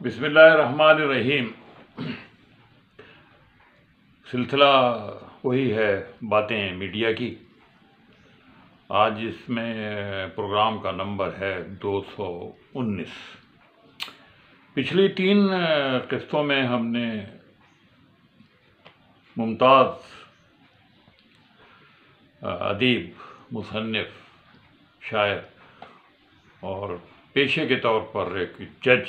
بسم اللہ الرحمن الرحیم۔ سلسلہ وہی ہے باتیں میڈیا کی۔ آج اس میں پروگرام کا نمبر ہے 219۔ پچھلی 3 قسطوں میں ہم نے ممتاز ادیب، مصنف، شاعر اور پیشے کے طور پر ایک جج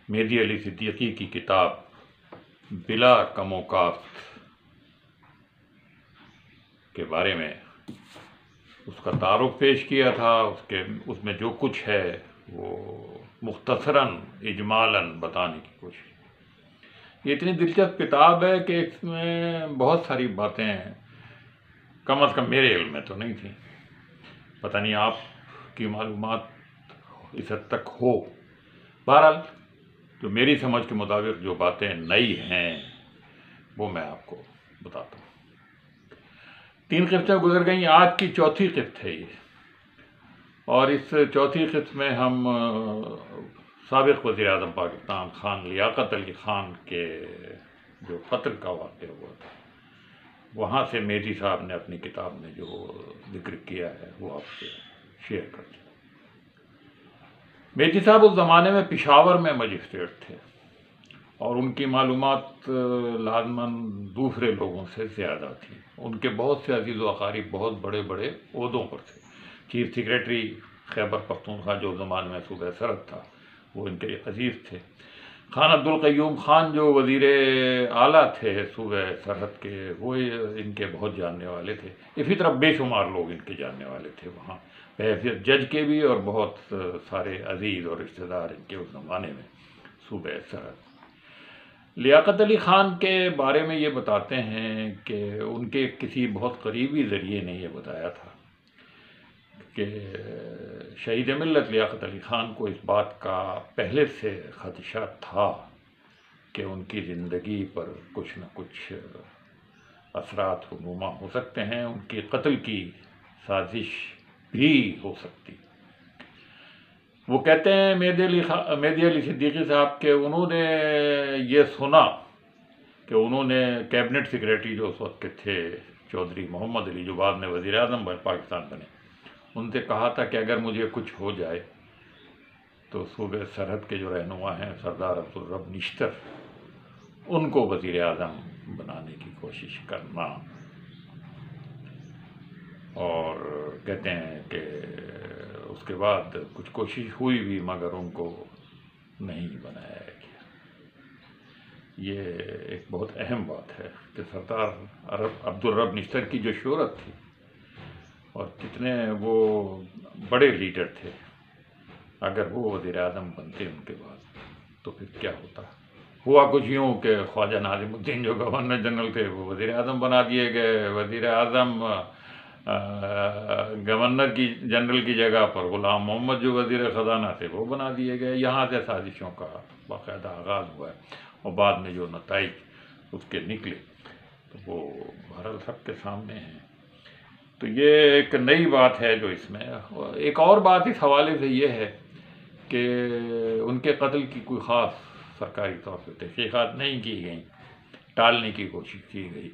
مہدی علی صدیقی کی کتاب بلا کم و کاست کے بارے میں اس کا تعارف پیش کیا تھا۔ اس میں جو کچھ ہے وہ مختصراً اجمالاً بتانے کی کوشش۔ یہ اتنی دلچسپ کتاب ہے کہ اس میں بہت ساری باتیں کم از کم میرے علم میں تو نہیں تھیں۔ پتہ نہیں آپ کی معلومات اس حد تک ہو۔ بہرحال جو میری سمجھ کے مطابق جو باتیں نئی ہیں وہ میں آپ کو بتاتا ہوں۔ 3 قسطیں گزر گئیں، آج کی 4تھی قسط ہے یہ، اور اس 4تھی قسط میں ہم سابق وزیر اعظم پاکستان خان لیاقت علی خان کے جو قتل کا واقعہ ہوا تھا وہاں سے مہدی صاحب نے اپنی کتاب میں جو ذکر کیا ہے وہ آپ سے شیئر کرتے ہیں۔ مہدی صاحب اس زمانے میں پشاور میں مجسٹریٹ تھے اور ان کی معلومات لازماً دوسرے لوگوں سے زیادہ تھیں۔ ان کے بہت سے عزیز و اقارب بہت بڑے بڑے عہدوں پر تھے۔ چیف سیکریٹری خیبر پختونخوا جو زمانے میں صوبہ سرحد تھا وہ ان کے عزیز تھے۔ خان عبدالقیوم خان جو وزیر اعلیٰ تھے صوبہ سرحد کے وہ ان کے بہت جاننے والے تھے۔ اسی طرح بے شمار لوگ ان کے جاننے والے تھے وہاں بحیثیت جج کے بھی، اور بہت سارے عزیز اور رشتہ دار ان کے اس زمانے میں صوبہ سرحد۔ لیاقت علی خان کے بارے میں یہ بتاتے ہیں کہ ان کے کسی بہت قریبی ذریعے نے یہ بتایا تھا کہ شہید ملت لیاقت علی خان کو اس بات کا پہلے سے خدشہ تھا کہ ان کی زندگی پر کچھ نہ کچھ اثرات رونما ہو سکتے ہیں، ان کی قتل کی سازش بھی ہو سکتی۔ وہ کہتے ہیں مہدی علی صدیقی صاحب کہ انہوں نے یہ سنا کہ انہوں نے کیبنٹ سیکریٹری جو اس وقت کے تھے چودھری محمد علی جو بعد میں وزیر اعظم پاکستان بنے، ان سے کہا تھا کہ اگر مجھے کچھ ہو جائے تو صوبہ سرحد کے جو رہنما ہیں سردار عبدالرب نشتر ان کو وزیر اعظم بنانے کی کوشش کرنا۔ اور کہتے ہیں کہ اس کے بعد کچھ کوشش ہوئی بھی مگر ان کو نہیں بنایا گیا۔ یہ ایک بہت اہم بات ہے کہ سردار عبدالرب نشتر کی جو شہرت تھی اور کتنے وہ بڑے لیڈر تھے، اگر وہ وزیر اعظم بنتے ان کے بعد تو پھر کیا ہوتا۔ ہوا کچھ یوں کہ خواجہ ناظم الدین جو گورنر جنرل تھے وہ وزیر اعظم بنا دیے گئے، وزیر اعظم گورنر کی جنرل کی جگہ پر غلام محمد جو وزیر خزانہ تھے وہ بنا دیے گئے۔ یہاں سے سازشوں کا باقاعدہ آغاز ہوا ہے اور بعد میں جو نتائج اس کے نکلے تو وہ بہرحال سب کے سامنے ہیں۔ تو یہ ایک نئی بات ہے جو اس میں۔ ایک اور بات اس حوالے سے یہ ہے کہ ان کے قتل کی کوئی خاص سرکاری طور پہ تحقیقات نہیں کی گئیں، ٹالنے کی کوشش کی گئی،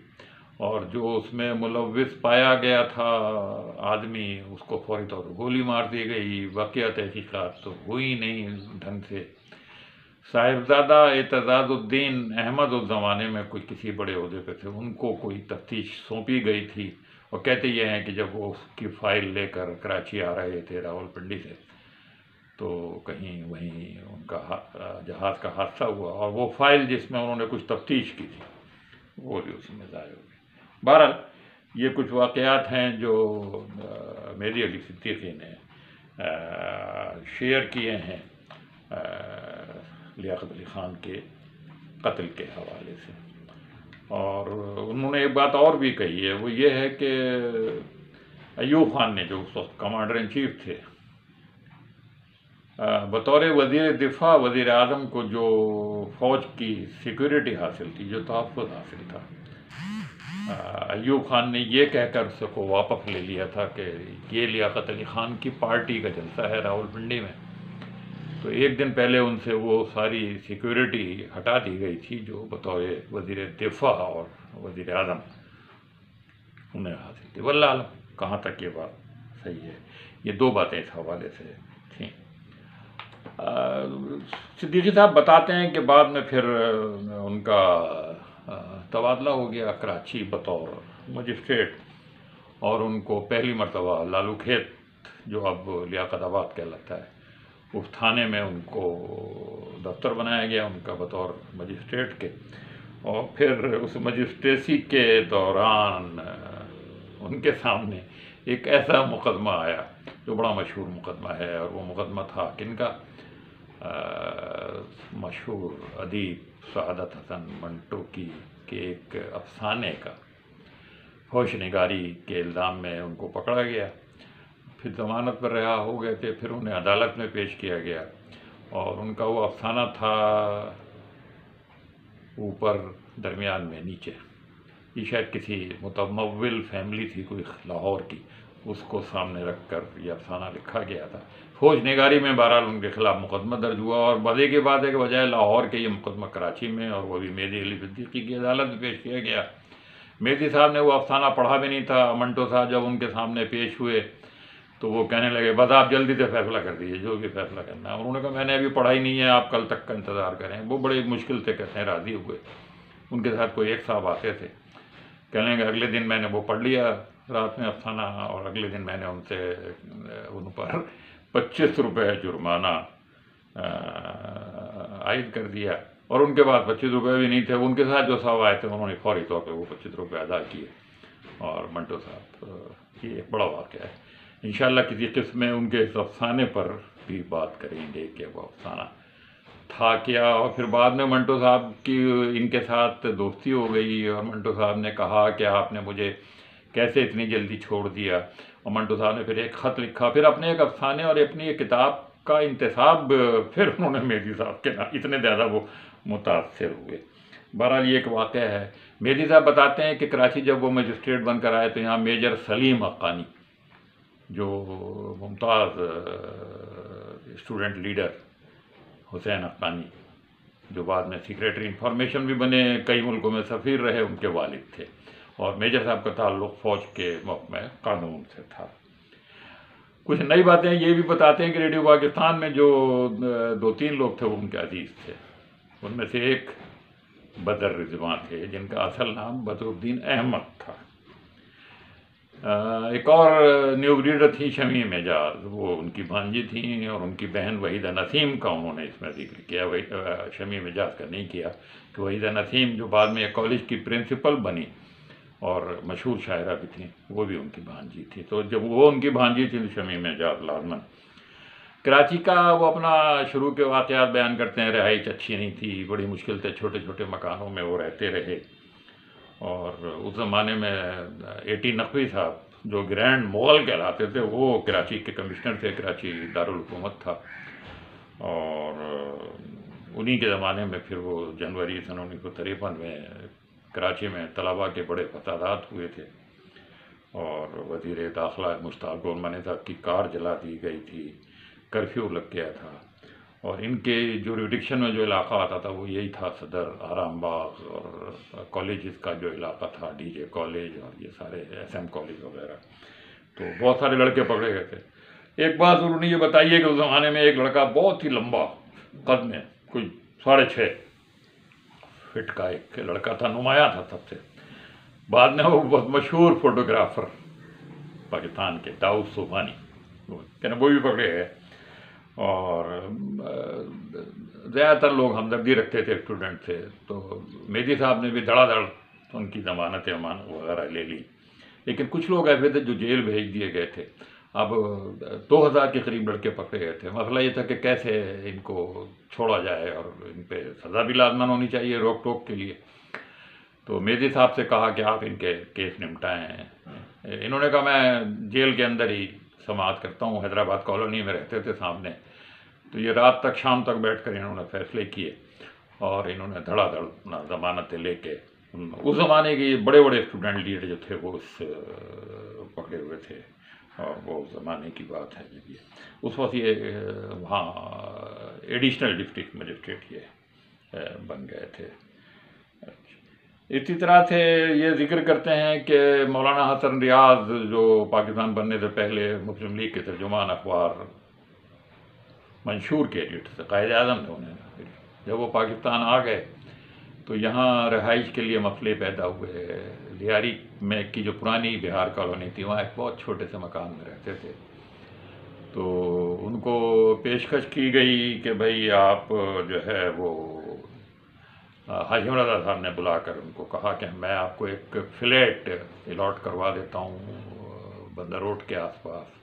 اور جو اس میں ملوث پایا گیا تھا آدمی اس کو فوری طور پر گولی مار دی گئی۔ واقعہ تحقیقات تو ہوئی نہیں ڈھنگ سے۔ صاحبزادہ اعتزاز الدین احمد اس زمانے میں کوئی کسی بڑے عہدے پہ تھے، ان کو کوئی تفتیش سونپی گئی تھی، اور کہتے یہ ہیں کہ جب وہ اس کی فائل لے کر کراچی آ رہے تھے راولپنڈی سے تو کہیں وہیں ان کا جہاز کا حادثہ ہوا، اور وہ فائل جس میں انہوں نے کچھ تفتیش کی تھی وہ بھی اسی میں ضائع ہو گئی۔ بہرحال یہ کچھ واقعات ہیں جو مہدی علی صدیقی نے شیئر کیے ہیں لیاقت علی خان کے قتل کے حوالے سے۔ اور انہوں نے ایک بات اور بھی کہی ہے، وہ یہ ہے کہ ایوب خان نے جو اس وقت کمانڈر ان چیف تھے بطور وزیر دفاع وزیر اعظم کو جو فوج کی سیکیورٹی حاصل تھی، جو تحفظ حاصل تھا، ایوب خان نے یہ کہہ کر اس کو واپس لے لیا تھا کہ یہ لیاقت علی خان کی پارٹی کا جلسہ ہے راولپنڈی میں، تو ایک دن پہلے ان سے وہ ساری سیکیورٹی ہٹا دی گئی تھی جو بطور وزیر دفاع اور وزیر اعظم انہیں حاصل تھی۔ واللہ عالم کہاں تک یہ بات صحیح ہے۔ یہ دو باتیں اس حوالے سے تھیں۔ صدیقی صاحب بتاتے ہیں کہ بعد میں پھر ان کا تبادلہ ہو گیا کراچی بطور مجسٹریٹ، اور ان کو پہلی مرتبہ لالو کھیت جو اب لیاقت آباد کہلاتا ہے اس تھانے میں ان کو دفتر بنایا گیا ان کا بطور مجسٹریٹ کے، اور پھر اس مجسٹریسی کے دوران ان کے سامنے ایک ایسا مقدمہ آیا جو بڑا مشہور مقدمہ ہے، اور وہ مقدمہ تھا کن کا؟ مشہور ادیب سعادت حسن منٹو کی کے ایک افسانے کا ہوش نگاری کے الزام میں ان کو پکڑا گیا، پھر ضمانت پر رہا ہو گئے تھے، پھر انہیں عدالت میں پیش کیا گیا، اور ان کا وہ افسانہ تھا اوپر درمیان میں نیچے۔ یہ شاید کسی متمول فیملی تھی کوئی لاہور کی، اس کو سامنے رکھ کر یہ افسانہ لکھا گیا تھا۔ فوج نگاری میں بہرحال ان کے خلاف مقدمہ درج ہوا، اور مزے کی بات ہے کہ بجائے لاہور کے یہ مقدمہ کراچی میں، اور وہ بھی مہدی علی صدیقی کی عدالت میں پیش کیا گیا۔ مہدی صاحب نے وہ افسانہ پڑھا بھی نہیں تھا۔ منٹو صاحب جب ان کے سامنے پیش ہوئے تو وہ کہنے لگے بس آپ جلدی سے فیصلہ کر دیجیے جو بھی فیصلہ کرنا ہے۔ انہوں نے کہا میں نے ابھی پڑھا ہی نہیں ہے، آپ کل تک کا انتظار کریں۔ وہ بڑے مشکل سے کہتے ہیں راضی ہوئے۔ ان کے ساتھ کوئی ایک صاحب آتے تھے، کہنے لگے اگلے دن میں نے وہ پڑھ لیا رات میں افسانہ، اور اگلے دن میں نے ان سے ان پر 25 روپے جرمانہ عائد کر دیا، اور ان کے بعد 25 روپے بھی نہیں تھے۔ ان کے ساتھ جو صاحب آئے تھے انہوں نے فوری طور پہ وہ 25 روپے ادا کیے۔ اور منٹو صاحب یہ ایک بڑا واقعہ ہے۔ انشاءاللہ کسی قسم میں ان کے اس افسانے پر بھی بات کریں گے کہ وہ افسانہ تھا کیا، اور پھر بعد میں منٹو صاحب کی ان کے ساتھ دوستی ہو گئی، اور منٹو صاحب نے کہا کہ آپ نے مجھے کیسے اتنی جلدی چھوڑ دیا، اور منٹو صاحب نے پھر ایک خط لکھا، پھر اپنے ایک افسانے اور اپنی ایک کتاب کا انتصاب پھر انہوں نے مہدی صاحب کے نام، اتنے زیادہ وہ متاثر ہوئے۔ بہرحال یہ ایک واقعہ ہے۔ مہدی صاحب بتاتے ہیں کہ کراچی جب وہ مجسٹریٹ بن کر آئے تو یہاں میجر سلیم حقانی جو ممتاز اسٹوڈنٹ لیڈر حسین حقانی جو بعد میں سیکریٹری انفارمیشن بھی بنے، کئی ملکوں میں سفیر رہے، ان کے والد تھے، اور میجر صاحب کا تعلق فوج کے محکمہ قانون سے تھا۔ کچھ نئی باتیں یہ بھی بتاتے ہیں کہ ریڈیو پاکستان میں جو 2-3 لوگ تھے وہ ان کے عزیز تھے۔ ان میں سے ایک بدر رضوان تھے جن کا اصل نام بدر الدین احمد تھا۔ ایک اور نیو ریڈر تھی شمیم اعجاز، وہ ان کی بھانجی تھیں، اور ان کی بہن وحیدہ نسیم کا انہوں نے اس میں ذکر کیا، شمیم اعجاز کا نہیں کیا، کہ وحیدہ نسیم جو بعد میں ایک کالج کی پرنسپل بنی اور مشہور شاعرہ بھی تھیں، وہ بھی ان کی بھانجی تھی۔ تو جب وہ ان کی بھانجی تھی تو شمیم اعجاز لازماً۔ کراچی کا وہ اپنا شروع کے واقعات بیان کرتے ہیں۔ رہائش اچھی نہیں تھی، بڑی مشکل سے چھوٹے چھوٹے مکانوں میں وہ رہتے رہے، اور اس زمانے میں A.T. نقوی صاحب جو گرینڈ مغل کہلاتے تھے وہ کراچی کے کمشنر تھے، کراچی دارالحکومت تھا، اور انہی کے زمانے میں پھر وہ جنوری سن 1953 میں کراچی میں طلباء کے بڑے فسادات ہوئے تھے، اور وزیر داخلہ مشتاق گولمانی صاحب کی کار جلا دی گئی تھی، کرفیو لگ گیا تھا، اور ان کے جوریڈکشن میں جو علاقہ آتا تھا وہ یہی تھا، صدر، آرام باغ، اور کالجز کا جو علاقہ تھا، ڈی جے کالج اور یہ سارے SM کالج وغیرہ، تو بہت سارے لڑکے پکڑے گئے تھے۔ ایک بات ضرور یہ بتائیے کہ اس زمانے میں ایک لڑکا بہت ہی لمبا قد میں، کوئی 6.5 فٹ کا ایک لڑکا تھا، نمایاں تھا سب سے، بعد میں وہ بہت مشہور فوٹوگرافر پاکستان کے داؤد صوبانی، وہ بھی پکڑے گئے، اور زیادہ تر لوگ ہمدردی رکھتے تھے اسٹوڈنٹ سے، تو مہدی صاحب نے بھی دھڑا دھڑ ان کی ضمانتیں وغیرہ لے لی، لیکن کچھ لوگ ایسے تھے جو جیل بھیج دیے گئے تھے۔ اب 2000 کے قریب لڑکے پکڑے گئے تھے۔ مسئلہ یہ تھا کہ کیسے ان کو چھوڑا جائے، اور ان پہ سزا بھی لازماً ہونی چاہیے روک ٹوک کے لیے۔ تو مہدی صاحب سے کہا کہ آپ ان کے کیس نمٹائیں۔ انہوں نے کہا میں جیل کے اندر ہی سماعت کرتا ہوں، حیدرآباد کالونی میں رہتے تھے سامنے، تو یہ رات تک شام تک بیٹھ کر انہوں نے فیصلے کیے، اور انہوں نے دھڑا دھڑ اپنا ضمانتیں لے کے، اس زمانے کے بڑے بڑے اسٹوڈنٹ لیڈر جو تھے وہ پکڑے ہوئے تھے، اور وہ زمانے کی بات ہے جب یہ اس وقت یہ وہاں ایڈیشنل ڈسٹرکٹ مجسٹریٹ یہ بن گئے تھے۔ اسی طرح سے یہ ذکر کرتے ہیں کہ مولانا حسن ریاض جو پاکستان بننے سے پہلے مسلم لیگ کے ترجمان اخبار منشور کے ایڈیٹر تھے، قائد اعظم تھے انہیں، جب وہ پاکستان آ گئے تو یہاں رہائش کے لیے مسئلے پیدا ہوئے۔ لیاری میں کی جو پرانی بہار کالونی تھی وہاں ایک بہت چھوٹے سے مکان میں رہتے تھے، تو ان کو پیشکش کی گئی کہ بھئی آپ جو ہے وہ حاجی رضا صاحب نے بلا کر ان کو کہا کہ میں آپ کو ایک فلیٹ الاٹ کروا دیتا ہوں بندر روڈ کے آس پاس۔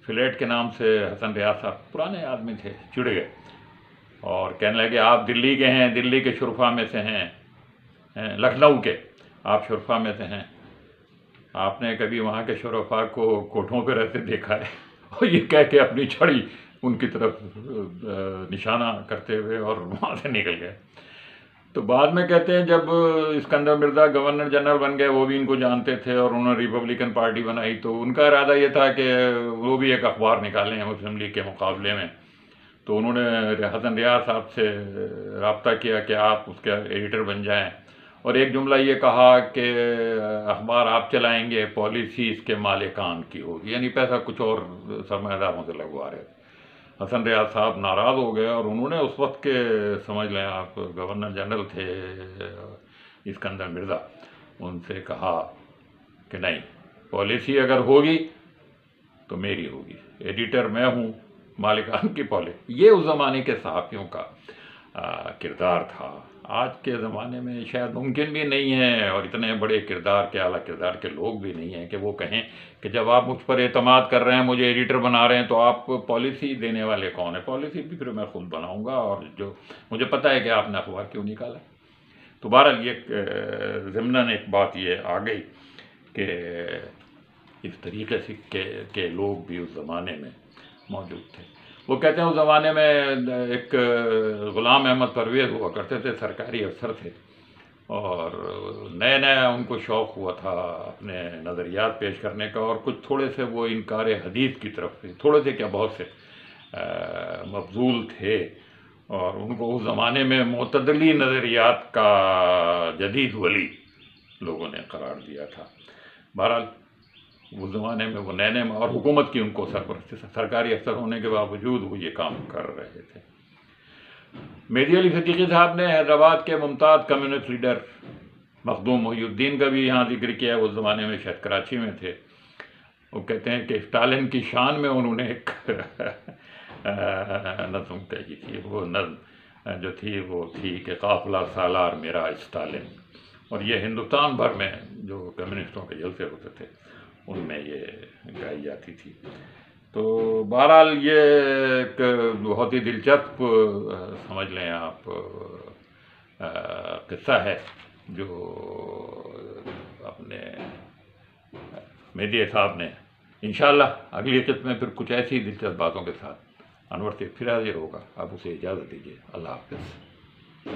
فلیٹ کے نام سے حسن ریاض صاحب پرانے آدمی تھے، چڑ گئے اور کہنے لگے آپ دلی کے ہیں، دلی کے شرفا میں سے ہیں، لکھنؤ کے آپ شرفا میں سے ہیں، آپ نے کبھی وہاں کے شرفا کو کوٹھوں پہ رہتے دیکھا ہے؟ اور یہ کہہ کے اپنی چھڑی ان کی طرف نشانہ کرتے ہوئے اور وہاں سے نکل گئے۔ تو بعد میں کہتے ہیں جب اسکندر مرزا گورنر جنرل بن گئے، وہ بھی ان کو جانتے تھے اور انہوں نے ریپبلکن پارٹی بنائی، تو ان کا ارادہ یہ تھا کہ وہ بھی ایک اخبار نکالیں ہیں مسلم لیگ کے مقابلے میں۔ تو انہوں نے حسن ریاض صاحب سے رابطہ کیا کہ آپ اس کے ایڈیٹر بن جائیں، اور ایک جملہ یہ کہا کہ اخبار آپ چلائیں گے، پالیسی اس کے مالکان کی ہوگی، یعنی پیسہ کچھ اور سرمایہ داروں سے لگوا رہے تھے۔ حسن ریاض صاحب ناراض ہو گئے اور انہوں نے اس وقت کے سمجھ لیں آپ گورنر جنرل تھے اسکندر مرزا، ان سے کہا کہ نہیں، پالیسی اگر ہوگی تو میری ہوگی، ایڈیٹر میں ہوں، مالکان کی پالیسی۔ یہ اس زمانے کے صحافیوں کا کردار تھا۔ آج کے زمانے میں شاید ممکن بھی نہیں ہے، اور اتنے بڑے کردار کے اعلیٰ کردار کے لوگ بھی نہیں ہیں کہ وہ کہیں کہ جب آپ مجھ پر اعتماد کر رہے ہیں، مجھے ایڈیٹر بنا رہے ہیں، تو آپ پالیسی دینے والے کون ہیں؟ پالیسی بھی پھر میں خود بناؤں گا، اور جو مجھے پتہ ہے کہ آپ نے اخبار کیوں نکالا۔ تو بہرحال یہ ضمناً ایک بات یہ آ گئی کہ اس طریقے سے کہ لوگ بھی اس زمانے میں موجود تھے۔ وہ کہتے ہیں اس زمانے میں ایک غلام احمد پرویز ہوا کرتے تھے، سرکاری افسر تھے، اور نئے نیا ان کو شوق ہوا تھا اپنے نظریات پیش کرنے کا، اور کچھ تھوڑے سے وہ انکار حدیث کی طرف سے، تھوڑے سے کیا بہت سے مبذول تھے، اور ان کو اس زمانے میں معتدلی نظریات کا جدید ولی لوگوں نے قرار دیا تھا۔ بہرحال اس زمانے میں وہ نئے اور حکومت کی ان کو سرپرستی، سرکاری افسر ہونے کے باوجود وہ یہ کام کر رہے تھے۔ مہدی علی صدیقی صاحب نے حیدرآباد کے ممتاز کمیونسٹ لیڈر مخدوم محی الدین کا بھی یہاں ذکر کیا ہے، اس زمانے میں شاید کراچی میں تھے۔ وہ کہتے ہیں کہ اسٹالن کی شان میں انہوں نے ایک نظم کہی تھی، وہ نظم جو تھی وہ تھی کہ قافلہ سالار میرا اسٹالن، اور یہ ہندوستان بھر میں جو کمیونسٹوں کے جلسے ہوتے تھے ان میں یہ گائی جاتی تھی۔ تو بہرحال یہ ایک بہت ہی دلچسپ سمجھ لیں آپ قصہ ہے جو اپنے مہدی صاحب نے۔ انشاءاللہ اگلی قسط میں پھر کچھ ایسی دلچسپ باتوں کے ساتھ انور سے پھر حاضر ہوگا۔ آپ اسے اجازت دیجیے، اللہ حافظ۔